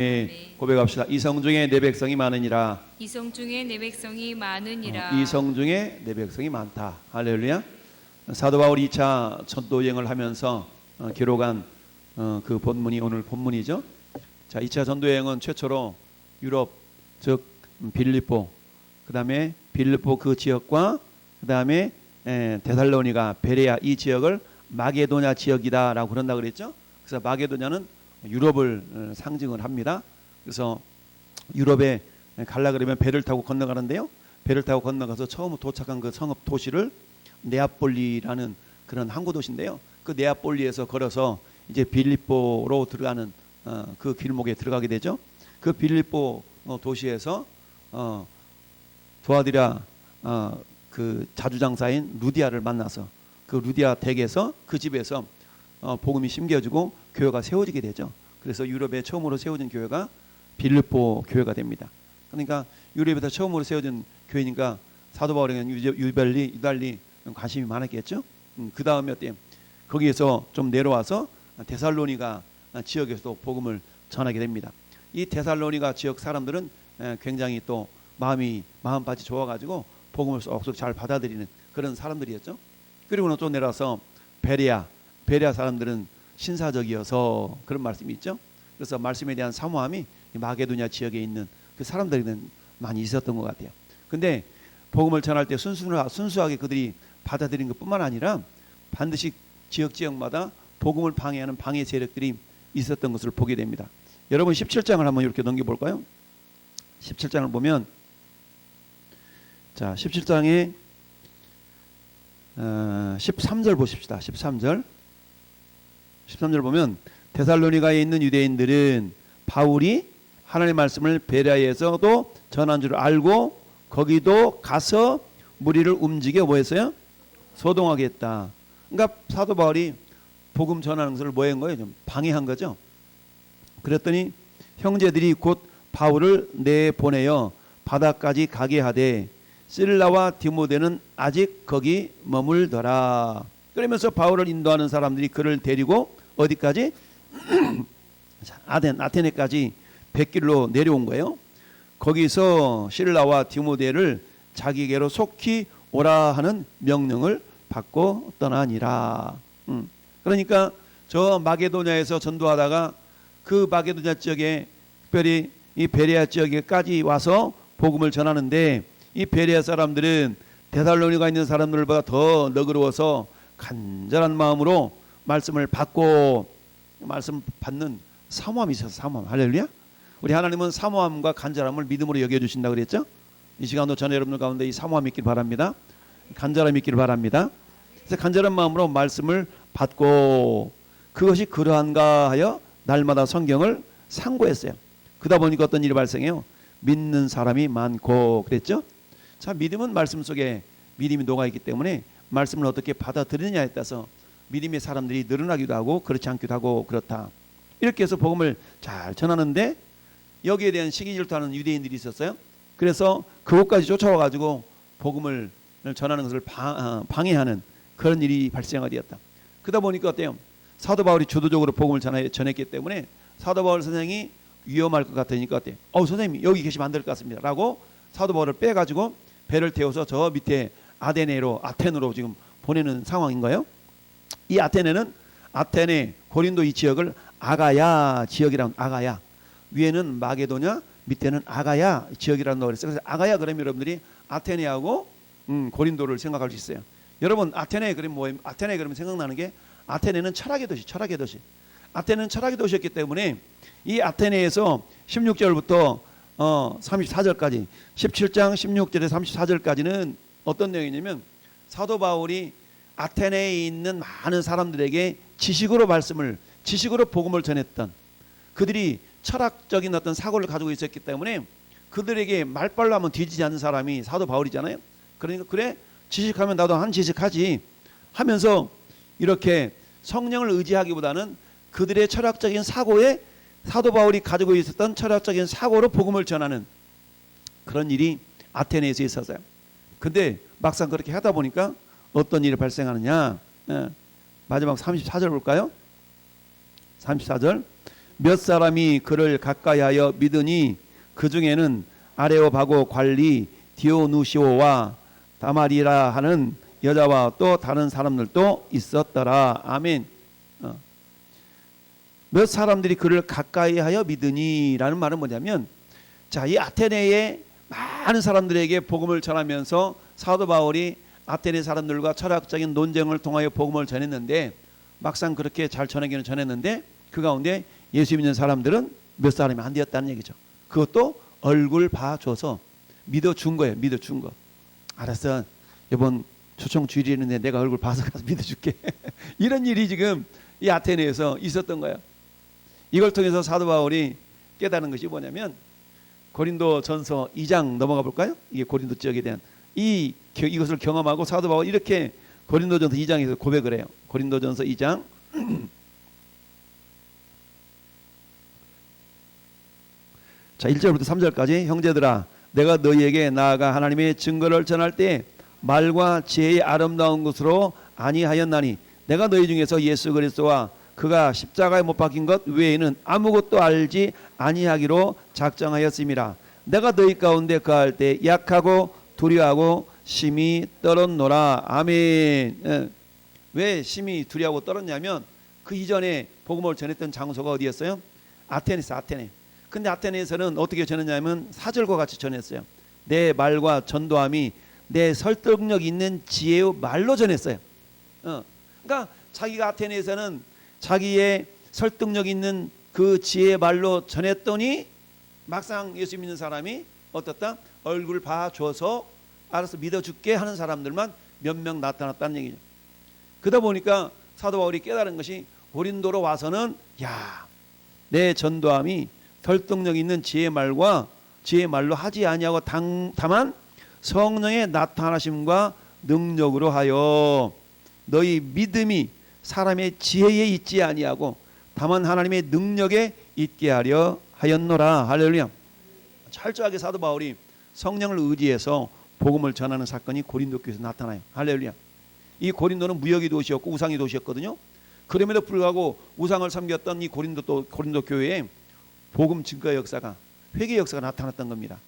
네, 고백합시다. 이성 중에 내 백성이 많으니라. 이성 중에 내 백성이 많으니라. 이성 중에 내 백성이 많다. 할렐루야. 사도 바울이 2차 전도 여행을 하면서 기록한 그 본문이 오늘 본문이죠. 자, 2차 전도 여행은 최초로 유럽, 즉 빌립보, 그다음에 빌립보 그 지역과 그다음에 데살로니가, 베레아 이 지역을 마게도냐 지역이다라고 그런다 그랬죠. 그래서 마게도냐는 유럽을 상징을 합니다. 그래서 유럽에 갈라 그러면 배를 타고 건너가는데요. 배를 타고 건너가서 처음 도착한 그 성읍 도시를 네아폴리라는 그런 항구 도시인데요. 그 네아폴리에서 걸어서 이제 빌립보로 들어가는 그 길목에 들어가게 되죠. 그 빌립보 도시에서 도아디라 그 자주장사인 루디아를 만나서 그 루디아 댁에서 그 집에서 복음이 심겨지고 교회가 세워지게 되죠. 그래서 유럽에 처음으로 세워진 교회가 빌립보 교회가 됩니다. 그러니까 유럽에서 처음으로 세워진 교회니까 사도 바울에게는 유달리 관심이 많았겠죠. 그 다음에 어때요? 거기에서 좀 내려와서 데살로니가 지역에서도 복음을 전하게 됩니다. 이 데살로니가 지역 사람들은 굉장히 또 마음밭이 좋아가지고 복음을 쏙쏙 잘 받아들이는 그런 사람들이었죠. 그리고는 또 내려와서 베레아 사람들은 신사적이어서 그런 말씀이 있죠. 그래서 말씀에 대한 사모함이 마게도냐 지역에 있는 그 사람들에게는 많이 있었던 것 같아요. 근데 복음을 전할 때 순수하게 그들이 받아들인 것뿐만 아니라 반드시 지역마다 복음을 방해하는 방해 세력들이 있었던 것을 보게 됩니다. 여러분 17장을 한번 이렇게 넘겨볼까요? 17장을 보면, 자 17장에 13절 보십시다. 13절 보면 데살로니가에 있는 유대인들은 바울이 하나님의 말씀을 베레아에서도 전한 줄 알고 거기도 가서 무리를 움직여 뭐 했어요? 소동하게 했다. 그러니까 사도 바울이 복음 전하는 것을 뭐 한 거예요? 좀 방해한 거죠. 그랬더니 형제들이 곧 바울을 내보내어 바다까지 가게 하되 실라와 디모데는 아직 거기 머물더라. 그러면서 바울을 인도하는 사람들이 그를 데리고 어디까지? 아테네까지 백길로 내려온 거예요. 거기서 실라와 디모데를 자기에게로 속히 오라 하는 명령을 받고 떠나니라. 그러니까 저 마게도냐에서 전도하다가 그 마게도냐 지역에 특별히 이 베레아 지역에까지 와서 복음을 전하는데 이 베레아 사람들은 데살로니가 있는 사람들보다 더 너그러워서 간절한 마음으로 말씀을 받고 말씀 받는 사모함이 있어서 사모함. 할렐루야. 우리 하나님은 사모함과 간절함을 믿음으로 여겨주신다 그랬죠. 이 시간도 전 여러분들 가운데 이 사모함이 있길 바랍니다. 간절함이 있길 바랍니다. 그래서 간절한 마음으로 말씀을 받고 그것이 그러한가 하여 날마다 성경을 상고했어요. 그러다 보니까 어떤 일이 발생해요? 믿는 사람이 많고 그랬죠. 자, 믿음은 말씀 속에 믿음이 녹아있기 때문에 말씀을 어떻게 받아들이느냐에 따라서 믿음의 사람들이 늘어나기도 하고 그렇지 않기도 하고 그렇다. 이렇게 해서 복음을 잘 전하는데 여기에 대한 시기질투하는 유대인들이 있었어요. 그래서 그곳까지 쫓아와가지고 복음을 전하는 것을 방해하는 그런 일이 발생하게 되었다. 그러다 보니까 어때요? 사도 바울이 주도적으로 복음을 전했기 때문에 사도 바울 선생이 위험할 것 같으니까 어때요? 선생님 여기 계시면 안 될 것 같습니다 라고 사도 바울을 빼가지고 배를 태워서 저 밑에 아테네로 지금 보내는 상황인 거예요. 이 아테네 고린도 이 지역을 아가야 지역이라는, 아가야 위에는 마게도냐 밑에는 아가야 지역이라는 거를 그래서 아가야 그러면 여러분들이 아테네하고 고린도를 생각할 수 있어요. 여러분 아테네 그러면 뭐예요? 아테네 그러면 생각나는 게 아테네는 철학의 도시. 아테네는 철학의 도시였기 때문에 이 아테네에서 16절부터 34절까지 17장 16절에 34절까지는 어떤 내용이냐면 사도 바울이 아테네에 있는 많은 사람들에게 지식으로 복음을 전했던, 그들이 철학적인 어떤 사고를 가지고 있었기 때문에 그들에게 말빨로 하면 뒤지지 않는 사람이 사도 바울이잖아요. 그러니까 그래 지식하면 나도 한 지식하지 하면서 이렇게 성령을 의지하기보다는 그들의 철학적인 사고에 사도 바울이 가지고 있었던 철학적인 사고로 복음을 전하는 그런 일이 아테네에서 있었어요. 근데 막상 그렇게 하다 보니까 어떤 일이 발생하느냐. 마지막 34절 볼까요? 34절 몇 사람이 그를 가까이하여 믿으니 그 중에는 아레오바고 관리 디오누시오와 다마리라 하는 여자와 또 다른 사람들도 있었더라. 아멘. 몇 사람들이 그를 가까이하여 믿으니라는 말은 뭐냐면, 자, 이 아테네의 많은 사람들에게 복음을 전하면서 사도 바울이 아테네 사람들과 철학적인 논쟁을 통하여 복음을 전했는데, 막상 그렇게 잘 전하기는 전했는데 그 가운데 예수 믿는 사람들은 몇 사람이 안 되었다는 얘기죠. 그것도 얼굴 봐줘서 믿어준 거예요. 믿어준 거. 알았어, 이번 초청 주일이 있는데 내가 얼굴 봐서 가서 믿어줄게. 이런 일이 지금 이 아테네에서 있었던 거예요. 이걸 통해서 사도 바울이 깨달은 것이 뭐냐면, 고린도 전서 2장 넘어가 볼까요? 이게 고린도 지역에 대한 이것을 경험하고 사도 바울이 이렇게 고린도 전서 2장에서 고백을 해요. 고린도 전서 2장 자, 1절부터 3절까지. 형제들아, 내가 너희에게 나아가 하나님의 증거를 전할 때 말과 지혜의 아름다운 것으로 아니하였나니 내가 너희 중에서 예수 그리스도와 그가 십자가에 못 박힌 것 외에는 아무것도 알지 아니하기로 작정하였음이라. 내가 너희 가운데 거할 때 약하고 두려워하고 심히 떨었노라. 아멘. 왜 심히 두려워하고 떨었냐면, 그 이전에 복음을 전했던 장소가 어디였어요? 아테네스, 아테네. 근데 아테네에서는 어떻게 전했냐면 4절과 같이 전했어요. 내 말과 전도함이 내 설득력 있는 지혜의 말로 전했어요. 그러니까 자기가 아테네에서는 자기의 설득력 있는 그 지혜의 말로 전했더니 막상 예수 믿는 사람이 어떻다? 얼굴 봐줘서 알아서 믿어줄게 하는 사람들만 몇 명 나타났다는 얘기죠. 그러다 보니까 사도 바울이 깨달은 것이, 고린도로 와서는 내 전도함이 설득력 있는 지혜의 말로 하지 아니하고 다만 성령의 나타나심과 능력으로 하여 너희 믿음이 사람의 지혜에 있지 아니하고 다만 하나님의 능력에 있게 하려 하였노라. 할렐루야. 철저하게 사도 바울이 성령을 의지해서 복음을 전하는 사건이 고린도 교회에서 나타나요. 할렐루야. 이 고린도는 무역의 도시였고 우상의 도시였거든요. 그럼에도 불구하고 우상을 섬겼던 이 고린도 교회에 복음 증거의 역사가, 회개 역사가 나타났던 겁니다.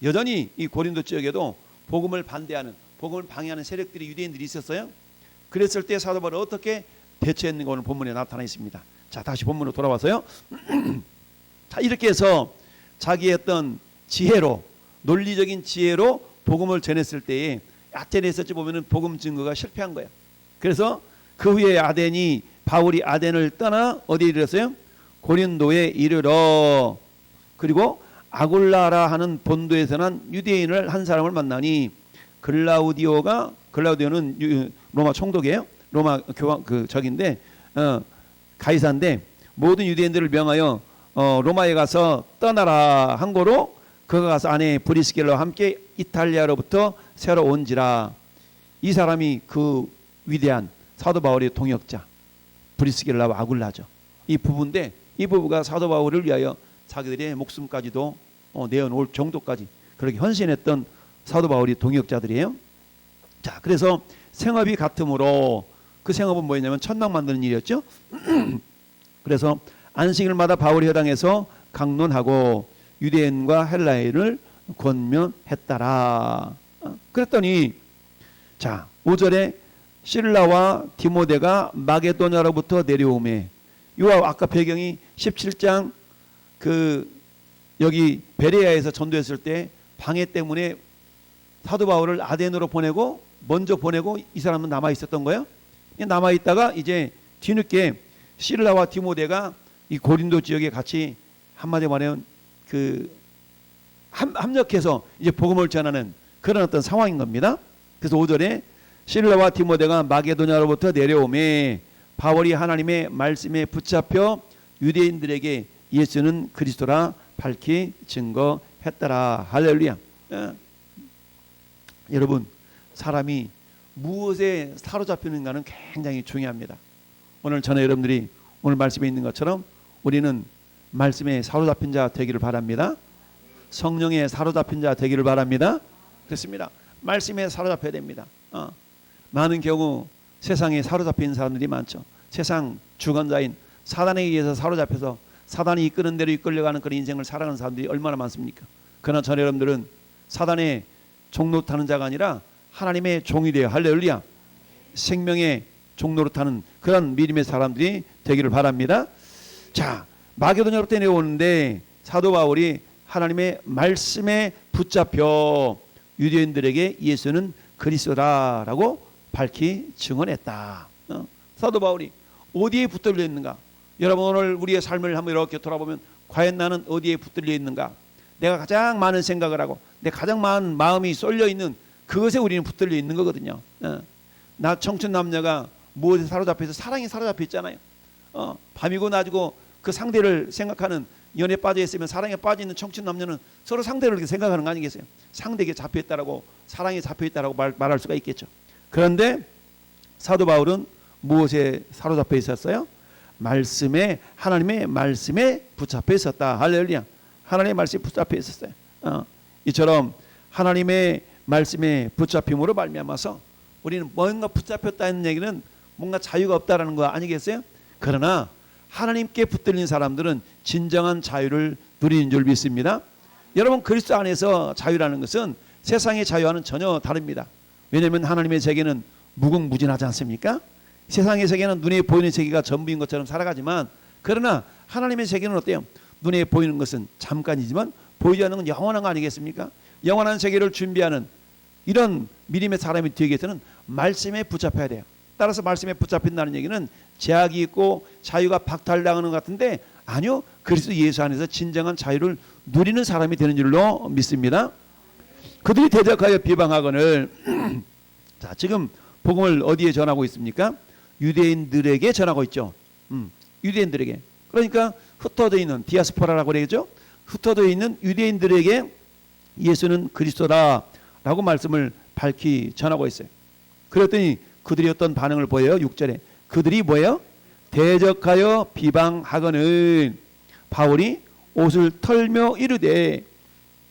여전히 이 고린도 지역에도 복음을 반대하는, 복음을 방해하는 세력들이, 유대인들이 있었어요. 그랬을 때 사도 바울이 어떻게 대처했는가 오늘 본문에 나타나 있습니다. 자, 다시 본문으로 돌아와서요. 자, 이렇게 해서 자기의 어떤 지혜로, 논리적인 지혜로 복음을 전했을 때에 아테네에서 보면은 복음 증거가 실패한 거예요. 그래서 그 후에 바울이 아덴을 떠나 어디에 이르렀어요? 고린도에 이르러, 그리고 아굴라라 하는 본도에서 난 유대인을 한 사람을 만나니, 글라우디오는 로마 총독이에요. 로마 교황 적인데 가이사인데, 모든 유대인들을 명하여 로마에 가서 떠나라 한 거로 그가 가서 아내 브리스길라와 함께 이탈리아로부터 새로 온지라. 이 사람이 그 위대한 사도 바울의 동역자 브리스길라와 아굴라죠. 이 부부인데, 이 부부가 사도 바울을 위하여 자기들의 목숨까지도 내어놓을 정도까지 그렇게 헌신했던 사도 바울이 동역자들이에요. 자, 그래서 생업이 같으므로, 그 생업은 뭐였냐면 천막 만드는 일이었죠. 그래서 안식일마다 바울이 회당에서 강론하고 유대인과 헬라인을 권면했더라. 그랬더니 자, 5절에 실라와 디모데가 마게도냐로부터 내려오매, 이와 아까 배경이 17장 여기 베레아에서 전도했을 때 방해 때문에 사도 바울을 아덴으로 먼저 보내고 이 사람은 남아 있었던 거예요. 남아 있다가 이제 뒤늦게 실라와 디모데가 이 고린도 지역에 같이 한마디 말하면 합력해서 이제 복음을 전하는 그런 어떤 상황인 겁니다. 그래서 5절에 실라와 디모데가 마게도냐로부터 내려오매 바울이 하나님의 말씀에 붙잡혀 유대인들에게 예수는 그리스도라 밝히 증거했더라. 할렐루야. 여러분, 사람이 무엇에 사로잡히는가는 굉장히 중요합니다. 오늘 저는 여러분들이 오늘 말씀에 있는 것처럼 우리는 말씀에 사로잡힌 자 되기를 바랍니다. 성령에 사로잡힌 자 되기를 바랍니다. 그렇습니다. 말씀에 사로잡혀야 됩니다. 많은 경우 세상에 사로잡힌 사람들이 많죠. 세상 주관자인 사단에 의해서 사로잡혀서 사단이 이끄는 대로 이끌려가는 그런 인생을 살아가는 사람들이 얼마나 많습니까? 그러나 저 여러분들은 사단의 종로 타는 자가 아니라 하나님의 종이 되어 할렐루야 생명의 종로로 타는 그런 믿음의 사람들이 되기를 바랍니다. 자, 마게도냐로 내려오는데 사도 바울이 하나님의 말씀에 붙잡혀 유대인들에게 예수는 그리스도다라고 밝히 증언했다. 사도 바울이 어디에 붙들려 있는가? 여러분 오늘 우리의 삶을 한번 이렇게 돌아보면 과연 나는 어디에 붙들려 있는가? 내가 가장 많은 생각을 하고 내 가장 많은 마음이 쏠려 있는 그것에 우리는 붙들려 있는 거거든요. 나 청춘 남녀가 무엇에 사로잡혀서 사랑에 사로잡혀 있잖아요. 밤이고 낮이고 그 상대를 생각하는 연애에 빠져 있으면 사랑에 빠져 있는 청춘 남녀는 서로 상대를 이렇게 생각하는 거 아니겠어요? 상대에게 잡혀 있다라고 사랑에 잡혀 있다라고 말할 수가 있겠죠. 그런데 사도 바울은 무엇에 사로잡혀 있었어요? 말씀에 하나님의 말씀에 붙잡혀 있었다. 할렐루야. 하나님의 말씀에 붙잡혀 있었어요. 이처럼 하나님의 말씀에 붙잡힘으로 말미암아서 우리는 뭔가 붙잡혔다는 얘기는 뭔가 자유가 없다라는 거 아니겠어요? 그러나 하나님께 붙들린 사람들은 진정한 자유를 누리는 줄 믿습니다. 여러분 그리스도 안에서 자유라는 것은 세상의 자유와는 전혀 다릅니다. 왜냐하면 하나님의 세계는 무궁무진하지 않습니까? 세상의 세계는 눈에 보이는 세계가 전부인 것처럼 살아가지만 그러나 하나님의 세계는 어때요? 눈에 보이는 것은 잠깐이지만 보이지 않는 건 영원한 거 아니겠습니까? 영원한 세계를 준비하는 이런 믿음의 사람이 되기 위해서는 말씀에 붙잡혀야 돼요. 따라서 말씀에 붙잡힌다는 얘기는 제약이 있고 자유가 박탈당하는 것 같은데 아니요. 그리스도 예수 안에서 진정한 자유를 누리는 사람이 되는 줄로 믿습니다. 그들이 대적하여 비방하거늘 자 지금 복음을 어디에 전하고 있습니까? 유대인들에게 전하고 있죠. 유대인들에게. 그러니까 흩어져 있는 디아스포라라고 그러죠. 흩어져 있는 유대인들에게 예수는 그리스도다라고 말씀을 밝히 전하고 있어요. 그랬더니 그들이 어떤 반응을 보여요? 6절에 그들이 뭐예요? 대적하여 비방하거늘 바울이 옷을 털며 이르되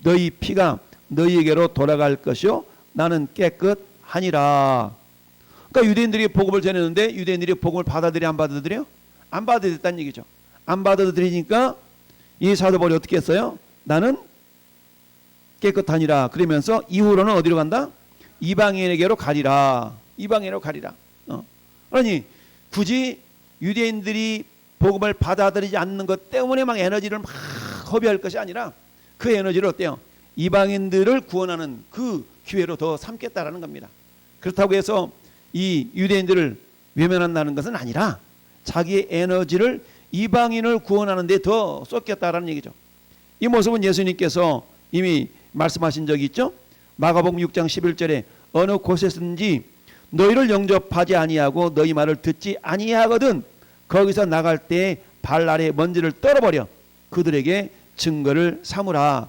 너희 피가 너희에게로 돌아갈 것이요 나는 깨끗하니라. 그러니까 유대인들이 복음을 전했는데 유대인들이 복음을 받아들여 안 받아들여? 안 받아들였다는 얘기죠. 안 받아들이니까 이 사도 바울이 어떻게 했어요? 나는 깨끗하니라. 그러면서 이후로는 어디로 간다? 이방인에게로 가리라. 이방인으로 가리라. 아니 굳이 유대인들이 복음을 받아들이지 않는 것 때문에 막 에너지를 막 허비할 것이 아니라 그 에너지를 어때요? 이방인들을 구원하는 그 기회로 더 삼겠다라는 겁니다. 그렇다고 해서 이 유대인들을 외면한다는 것은 아니라 자기의 에너지를 이방인을 구원하는 데 더 쏟겠다라는 얘기죠. 이 모습은 예수님께서 이미 말씀하신 적이 있죠. 마가복음 6장 11절에 어느 곳에서든지 너희를 영접하지 아니하고 너희 말을 듣지 아니하거든 거기서 나갈 때 발 아래 먼지를 떨어버려 그들에게 증거를 삼으라.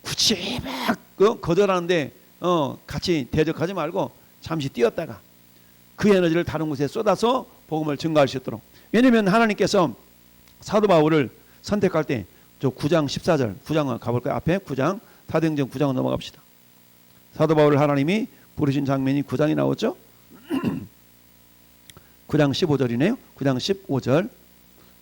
굳이 막 거절하는데 같이 대적하지 말고 잠시 뛰었다가 그 에너지를 다른 곳에 쏟아서 복음을 증거할 수 있도록. 왜냐하면 하나님께서 사도 바울을 선택할 때 저 9장 14절 9장 가볼까요? 앞에 9장 사도행전 9장으로 넘어갑시다. 사도 바울을 하나님이 부르신 장면이 9장이 나오죠. 9장 15절이네요. 9장 15절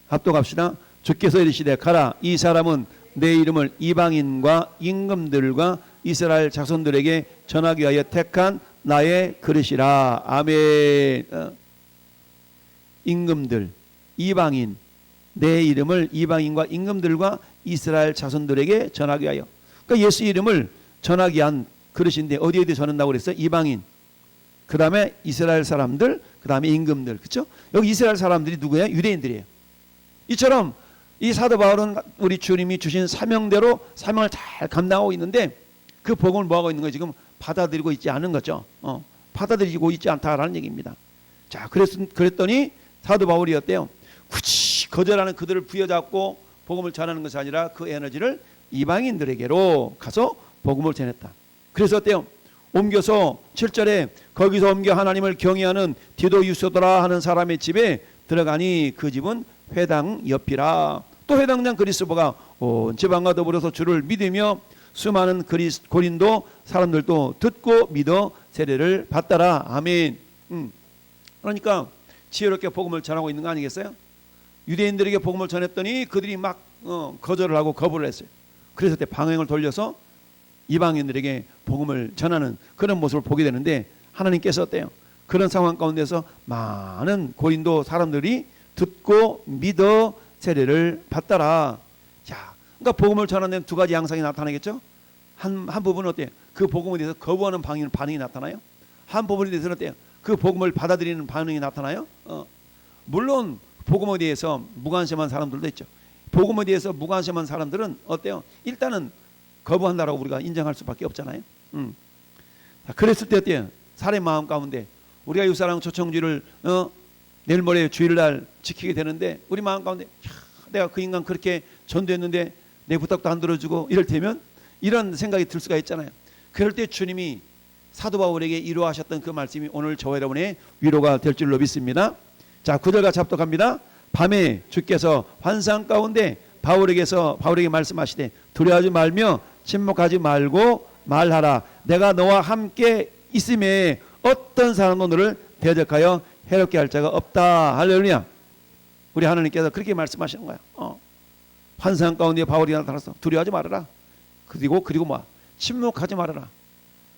합독합시다. 주께서 이르시되 가라 이 사람은 내 이름을 이방인과 임금들과 이스라엘 자손들에게 전하기 위하여 택한 나의 그릇이라. 아멘. 임금들 이방인 내 이름을 이방인과 임금들과 이스라엘 자손들에게 전하기 위하여. 그러니까 예수 이름을 전하기 위한 그릇인데 어디에 전한다고 그랬어요? 이방인 그 다음에 이스라엘 사람들 그 다음에 임금들. 그렇죠? 여기 이스라엘 사람들이 누구예요? 유대인들이에요. 이처럼 이 사도 바울은 우리 주님이 주신 사명대로 사명을 잘 감당하고 있는데 그 복음을 뭐하고 있는 거예요? 지금 받아들이고 있지 않은 거죠. 받아들이고 있지 않다라는 얘기입니다. 자, 그랬더니 사도 바울이 어때요? 굳이 거절하는 그들을 부여잡고 복음을 전하는 것이 아니라 그 에너지를 이방인들에게로 가서 복음을 전했다. 그래서 어때요? 옮겨서 7절에 거기서 옮겨 하나님을 경외하는 디도 유소도라 하는 사람의 집에 들어가니 그 집은 회당 옆이라. 또 회당장 그리스도가 온 지방과 더불어서 주를 믿으며 수많은 고린도 사람들도 듣고 믿어 세례를 받더라. 아멘. 그러니까 지혜롭게 복음을 전하고 있는 거 아니겠어요? 유대인들에게 복음을 전했더니 그들이 막 거절을 하고 거부를 했어요. 그래서 그때 방향을 돌려서 이방인들에게 복음을 전하는 그런 모습을 보게 되는데, 하나님께서 어때요? 그런 상황 가운데서 많은 고린도 사람들이 듣고 믿어 세례를 받더라. 자, 그러니까 복음을 전하는 두 가지 양상이 나타나겠죠. 한 부분은 어때요? 그 복음에 대해서 거부하는 반응이 나타나요. 한 부분에 대해서는 어때요? 그 복음을 받아들이는 반응이 나타나요. 물론 복음에 대해서 무관심한 사람들도 있죠. 복음에 대해서 무관심한 사람들은 어때요? 일단은 거부한다라고 우리가 인정할 수밖에 없잖아요. 자, 그랬을 때 어때요? 사람의 마음 가운데 우리가 육사랑 초청주의를 내일 모레 주일날 지키게 되는데, 우리 마음 가운데 내가 그 인간 그렇게 전도했는데 내 부탁도 안 들어주고 이럴 테면 이런 생각이 들 수가 있잖아요. 그럴 때 주님이 사도 바울에게 이루하셨던 그 말씀이 오늘 저와 여러분의 위로가 될 줄로 믿습니다. 자, 9절과 잡독합니다. 밤에 주께서 환상 가운데 바울에게 말씀하시되 두려워하지 말며 침묵하지 말고 말하라. 내가 너와 함께 있음에 어떤 사람도 너를 대적하여 해롭게 할 자가 없다. 할렐루야. 우리 하나님께서 그렇게 말씀하시는 거야. 환상 가운데 바울이 나타나서 두려워하지 말아라. 그리고 뭐 침묵하지 말아라.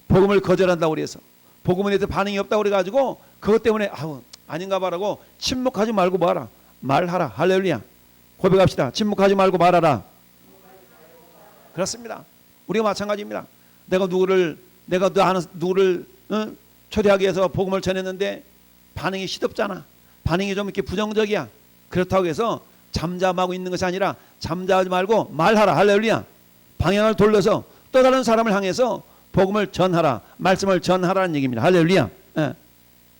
복음을 거절한다고 그래서 복음에 대해서 반응이 없다고 그래가지고 그것 때문에 아닌가 봐라고 침묵하지 말고 뭐하라. 말하라. 할렐루야. 고백합시다. 침묵하지 말고 말하라. 그렇습니다. 우리가 마찬가지입니다. 내가 누구를 초대하기 위해서 복음을 전했는데 반응이 시덥잖아. 반응이 좀 이렇게 부정적이야. 그렇다고 해서 잠잠하고 있는 것이 아니라 잠잠하지 말고 말하라. 할렐루야. 방향을 돌려서 또 다른 사람을 향해서 복음을 전하라. 말씀을 전하라는 얘기입니다. 할렐루야.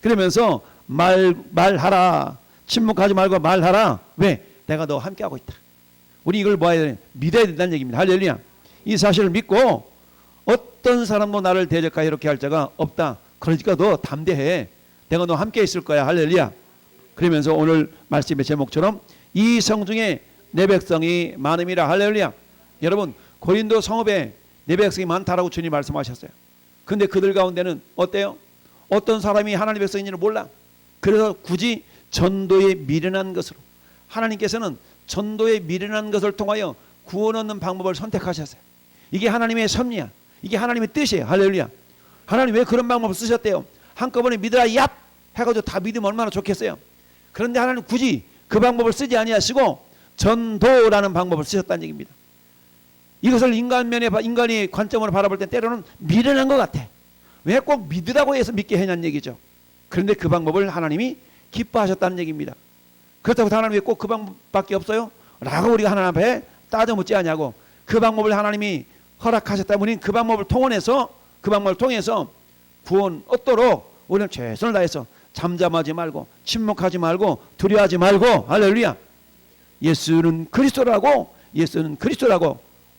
그러면서 말하라. 침묵하지 말고 말하라. 왜? 내가 너와 함께하고 있다. 우리 이걸 믿어야 된다는 얘기입니다. 할렐루야. 이 사실을 믿고 어떤 사람도 나를 대적하여 이렇게 할 자가 없다. 그러니까 너 담대해. 내가 너 함께 있을 거야. 할렐루야. 그러면서 오늘 말씀의 제목처럼 이 성중에 내 백성이 많음이라. 할렐루야. 여러분, 고린도 성읍에 내 백성이 많다라고 주님 말씀하셨어요. 근데 그들 가운데는 어때요? 어떤 사람이 하나님의 백성인지는 몰라. 그래서 굳이 전도에 미련한 것으로, 하나님께서는 전도에 미련한 것을 통하여 구원 얻는 방법을 선택하셨어요. 이게 하나님의 섭리야. 이게 하나님의 뜻이에요. 할렐루야. 하나님 왜 그런 방법을 쓰셨대요? 한꺼번에 믿으라 얍 해가지고 다 믿으면 얼마나 좋겠어요. 그런데 하나님 굳이 그 방법을 쓰지 아니하시고 전도라는 방법을 쓰셨다는 얘기입니다. 이것을 인간의 관점으로 바라볼 때 때로는 미련한 것 같아. 왜 꼭 믿으라고 해서 믿게 하냐는 얘기죠. 그런데 그 방법을 하나님이 기뻐하셨다는 얘기입니다. 그렇다고 하나님 왜 꼭 그 방법밖에 없어요? 라고 우리가 하나님 앞에 따져 묻지 않냐고. 그 방법을 하나님이 허락하셨다. 우리는 그 방법을 통해서 구원 얻도록 우리는 최선을 다해서 잠잠하지 말고 침묵하지 말고 두려워하지 말고. 할렐루야. 예수는 그리스도라고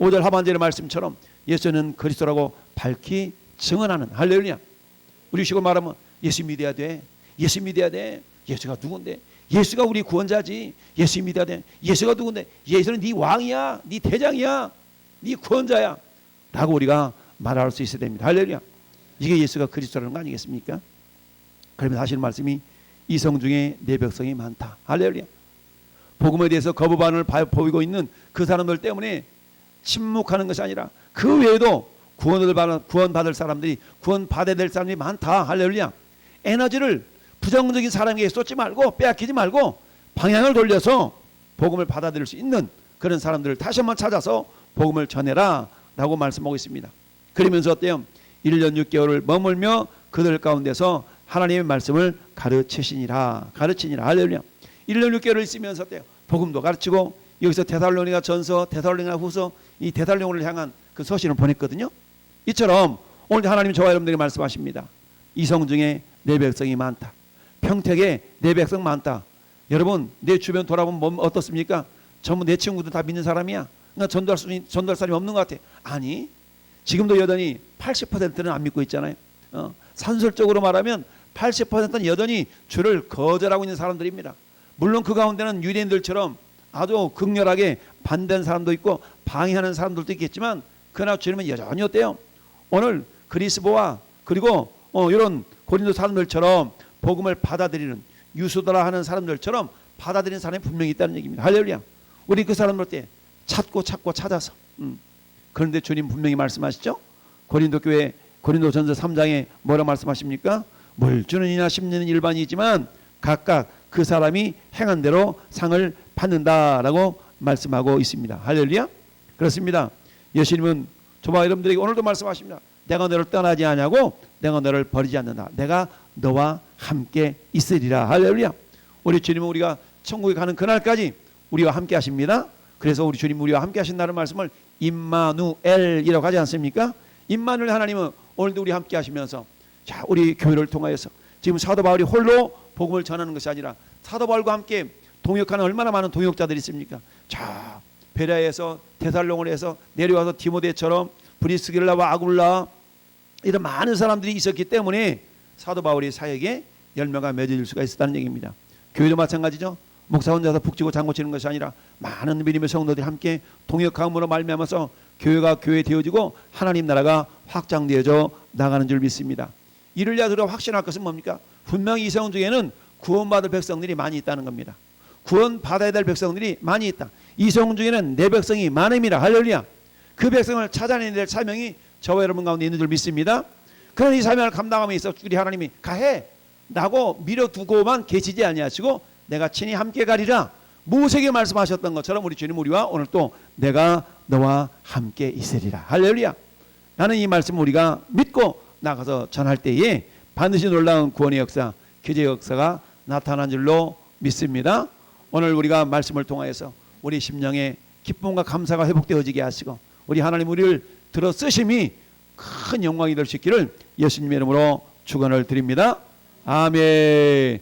5절 하반절의 말씀처럼 예수는 그리스도라고 밝히 증언하는. 할렐루야. 우리 식으로 말하면 예수 믿어야 돼. 예수 믿어야 돼. 예수가 누군데? 예수가 우리 구원자지. 예수 믿어야 돼. 예수가 누군데? 예수는 네 왕이야. 네 대장이야. 네 구원자야. 라고 우리가 말할 수 있어야 됩니다. 할렐루야. 이게 예수가 그리스도라는 거 아니겠습니까? 그러면 하시는 말씀이 이성 중에 내 백성이 많다. 할렐루야. 복음에 대해서 거부 반응을 보이고 있는 그 사람들 때문에 침묵하는 것이 아니라 그 외에도 구원받을 사람들이, 구원받아야 될 사람들이 많다. 할렐루야. 에너지를 부정적인 사람에게 쏟지 말고 빼앗기지 말고 방향을 돌려서 복음을 받아들일 수 있는 그런 사람들을 다시 한번 찾아서 복음을 전해라 라고 말씀하고 있습니다. 그러면서 어때요? 1년 6개월을 머물며 그들 가운데서 하나님의 말씀을 가르치니라. 할렐루야. 1년 6개월을 있으면서 어때요? 복음도 가르치고 여기서 데살로니가 전서, 데살로니가 후서, 이 데살로니가를 향한 그 서신을 보냈거든요. 이처럼 오늘 하나님 저와 여러분들에게 말씀하십니다. 이성 중에 내 백성이 많다. 평택에 내 백성 많다. 여러분, 내 주변 돌아보면 어떻습니까? 전부 내 친구들 다 믿는 사람이야. 그러니까 전도할 사람이 없는 것 같아. 아니, 지금도 여전히 80%는 안 믿고 있잖아요. 산술적으로 말하면 80%는 여전히 주를 거절하고 있는 사람들입니다. 물론 그 가운데는 유대인들처럼 아주 극렬하게 반대하는 사람도 있고 방해하는 사람들도 있겠지만, 그러나 주님은 여전히 어때요? 오늘 그리스도와 그리고 이런 고린도 사람들처럼 복음을 받아들이는 유수도라 하는 사람들처럼 받아들이는 사람이 분명히 있다는 얘기입니다. 할렐루야. 우리 그 사람들 때 찾고 찾아서 그런데 주님 분명히 말씀하시죠. 고린도 교회 고린도전서 3장에 뭐라 말씀하십니까? 물 주는 이나 심는 일반이지만 각각 그 사람이 행한 대로 상을 받는다라고 말씀하고 있습니다. 할렐루야. 그렇습니다. 예수님은 저와 여러분들에게 오늘도 말씀하십니다. 내가 너를 떠나지 않냐고, 내가 너를 버리지 않는다. 내가 너와 함께 있으리라. 할렐루야. 우리 주님은 우리가 천국에 가는 그날까지 우리와 함께 하십니다. 그래서 우리 주님 우리와 함께 하신다는 말씀을 임마누엘이라고 하지 않습니까? 임마누엘 하나님은 오늘도 우리 함께 하시면서 자, 우리 교회를 통하여서 지금 사도 바울이 홀로 복음을 전하는 것이 아니라 사도 바울과 함께 동역하는 얼마나 많은 동역자들이 있습니까? 자, 베레아에서 데살로니가에서 내려와서 디모데처럼 브리스길라와 아굴라 이런 많은 사람들이 있었기 때문에 사도 바울의 사역에 열매가 맺어질 수가 있었다는 얘기입니다. 교회도 마찬가지죠. 목사 혼자서 북치고 장구치는 것이 아니라 많은 믿음의 성도들이 함께 동역함으로 말미암아서 교회가 교회 되어지고 하나님 나라가 확장되어져 나가는 줄 믿습니다. 이를 야들어 확신할 것은 뭡니까? 분명히 이 세상 중에는 구원받을 백성들이 많이 있다는 겁니다. 구원받아야 될 백성들이 많이 있다. 이 세상 중에는 내 백성이 많음이라. 할렐루야. 그 백성을 찾아내야 될 사명이 저와 여러분 가운데 있는 줄 믿습니다. 그런 이 사명을 감당함에 있어 우리 하나님이 가해 라고 밀어두고만 계시지 아니하시고 내가 친히 함께 가리라 모세에게 말씀하셨던 것처럼 우리 주님 우리와 오늘 또 내가 너와 함께 있으리라. 할렐루야. 나는 이 말씀 우리가 믿고 나가서 전할 때에 반드시 놀라운 구원의 역사, 기적의 역사가 나타난 줄로 믿습니다. 오늘 우리가 말씀을 통하여서 우리 심령의 기쁨과 감사가 회복되어지게 하시고 우리 하나님 우리를 들어 쓰심이 큰 영광이 될 수 있기를 예수님의 이름으로 축원을 드립니다. 아멘.